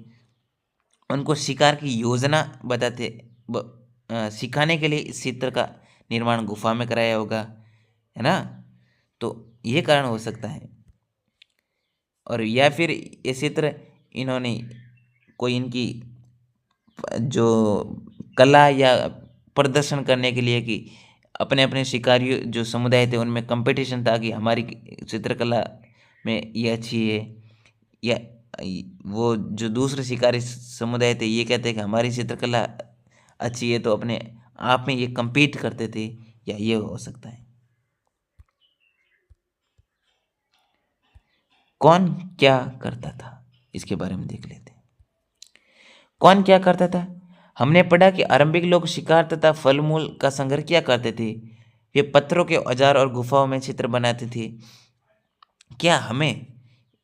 उनको शिकार की योजना बताते सिखाने के लिए इस चित्र का निर्माण गुफा में कराया होगा, है ना? तो ये कारण हो सकता है। और या फिर ये चित्र इन्होंने कोई इनकी जो कला या प्रदर्शन करने के लिए, कि अपने अपने शिकारी जो समुदाय थे उनमें कंपटीशन था कि हमारी चित्रकला में ये अच्छी है, या वो जो दूसरे शिकारी समुदाय थे ये कहते हैं कि हमारी चित्रकला अच्छी है, तो अपने आप में ये compete करते थे, या ये हो सकता है। कौन क्या करता था इसके बारे में देख लेते हैं। कौन क्या करता था? हमने पढ़ा कि आरंभिक लोग शिकार तथा फल मूल का संग्रह किया करते थे। वे पत्थरों के औजार और गुफाओं में चित्र बनाते थे। क्या हमें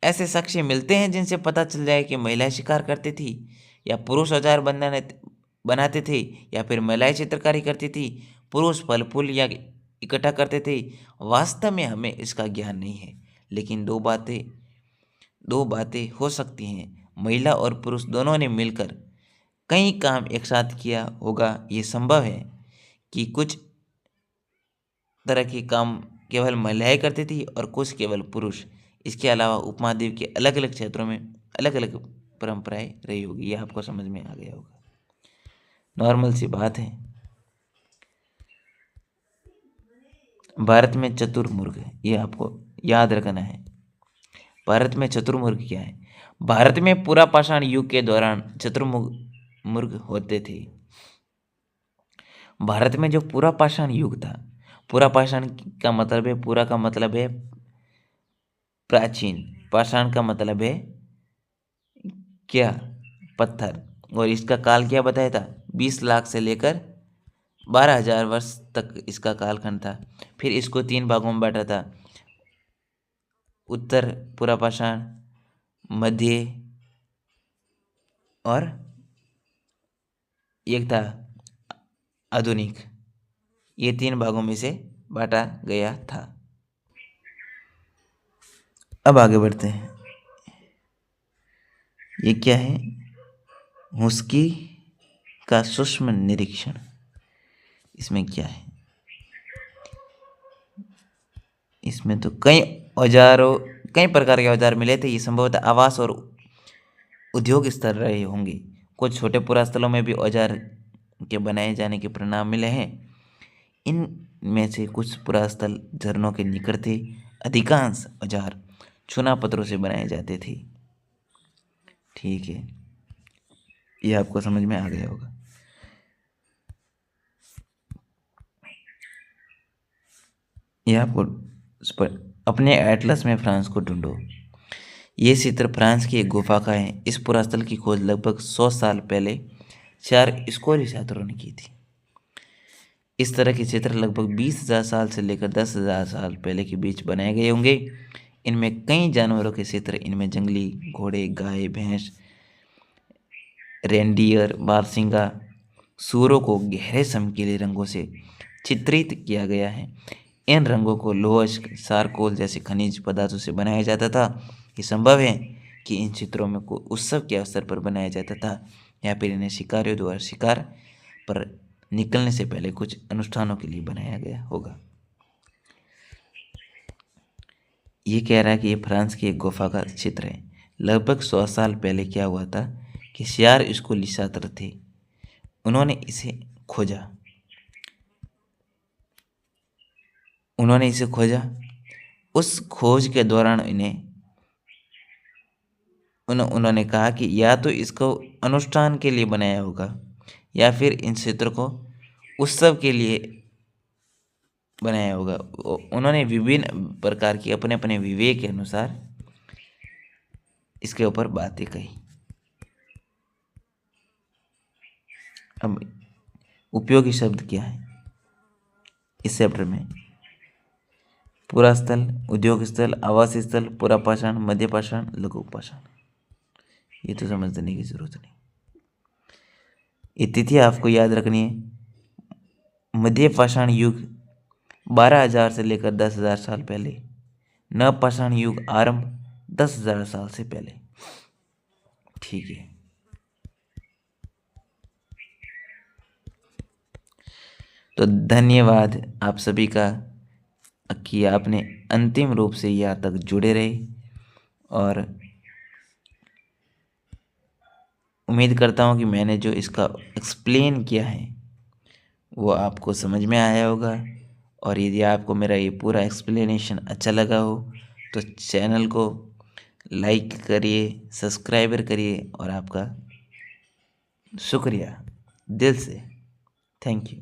ऐसे साक्ष्य मिलते हैं जिनसे पता चल जाए कि महिलाएं शिकार करती थी, या पुरुष औजार बनाते थे, या फिर महिलाएं चित्रकारी करती थी, पुरुष फल फूल या इकट्ठा करते थे? वास्तव में हमें इसका ज्ञान नहीं है, लेकिन दो बातें हो सकती हैं। महिला और पुरुष दोनों ने मिलकर कई काम एक साथ किया होगा। ये संभव है कि कुछ तरह के काम केवल महिलाएं करती थी और कुछ केवल पुरुष। इसके अलावा उपमहाद्वीप के अलग अलग क्षेत्रों में अलग अलग परंपराएं रही होगी। ये आपको समझ में आ गया होगा, नॉर्मल सी बात है। भारत में चतुर्मुर्ग, ये आपको याद रखना है। भारत में चतुर्मुर्ग क्या है? भारत में पूरा पाषाण युग के दौरान चतुर्मुर्ग होते थे। भारत में जो पूरा पाषाण युग था, पूरा पाषाण का मतलब है, पूरा का मतलब है प्राचीन, पाषाण का मतलब है क्या? पत्थर। और इसका काल क्या बताया था? 20 लाख से लेकर 12,000 वर्ष तक इसका कालखंड था। फिर इसको 3 भागों में बांटा था: उत्तर पूरा पाषाण, मध्य, और एक था आधुनिक। ये 3 भागों में से बांटा गया था। अब आगे बढ़ते हैं। ये क्या है? मुस्की का सूक्ष्म निरीक्षण। इसमें क्या है? इसमें तो कई प्रकार के औजार मिले थे। ये संभवतः आवास और उद्योग स्तर रहे होंगे। कुछ छोटे पुरास्थलों में भी औजार के बनाए जाने के परिणाम मिले हैं। इनमें से कुछ पुरास्थल झरनों के निकट थे। अधिकांश औजार चूना पत्थरों से बनाए जाते थे। ठीक है, ये आपको समझ में आ गया होगा। ये आपको अपने एटलस में फ्रांस को ढूंढो। ये चित्र फ्रांस की एक गुफा का है। इस पुरास्थल की खोज लगभग 100 साल पहले 4 स्कॉली छात्रों ने की थी। इस तरह के चित्र लगभग 20,000 साल से लेकर 10,000 साल पहले के बीच बनाए गए होंगे। इनमें कई जानवरों के चित्र, इनमें जंगली घोड़े, गाय, भैंस, रेनडियर, बारसिंगा, सूअरों को गहरे चमकीले रंगों से चित्रित किया गया है। इन रंगों को लोहा, चारकोल जैसे खनिज पदार्थों से बनाया जाता था। ये संभव है कि इन चित्रों में को उत्सव के अवसर पर बनाया जाता था, या फिर इन्हें शिकारियों द्वारा शिकार पर निकलने से पहले कुछ अनुष्ठानों के लिए बनाया गया होगा। ये कह रहा है कि ये फ्रांस की एक गुफा का चित्र है। लगभग 100 साल पहले क्या हुआ था कि 4 स्कूली छात्र थे, उन्होंने इसे खोजा। उन्होंने इसे खोजा। उस खोज के दौरान उन्होंने कहा कि या तो इसको अनुष्ठान के लिए बनाया होगा या फिर इन क्षेत्रों को उत्सव के लिए बनाया होगा। उन्होंने विभिन्न प्रकार की अपने अपने विवेक के अनुसार इसके ऊपर बातें कही। अब उपयोगी शब्द क्या है इस चैप्टर में? पूरा स्थल, उद्योग स्थल, आवास स्थल, पूरा पाषाण, मध्य पाषाण, लघु पाषाण। ये तो समझने की जरूरत नहीं। ये तिथि आपको याद रखनी है। मध्य पाषाण युग 12,000 से लेकर 10,000 साल पहले। नव पाषाण युग आरंभ 10,000 साल से पहले। ठीक है। तो धन्यवाद आप सभी का कि आपने अंतिम रूप से यहाँ तक जुड़े रहे, और उम्मीद करता हूँ कि मैंने जो इसका एक्सप्लेन किया है वो आपको समझ में आया होगा। और यदि आपको मेरा ये पूरा एक्सप्लेनेशन अच्छा लगा हो तो चैनल को लाइक करिए, सब्सक्राइबर करिए, और आपका शुक्रिया दिल से। Thank you.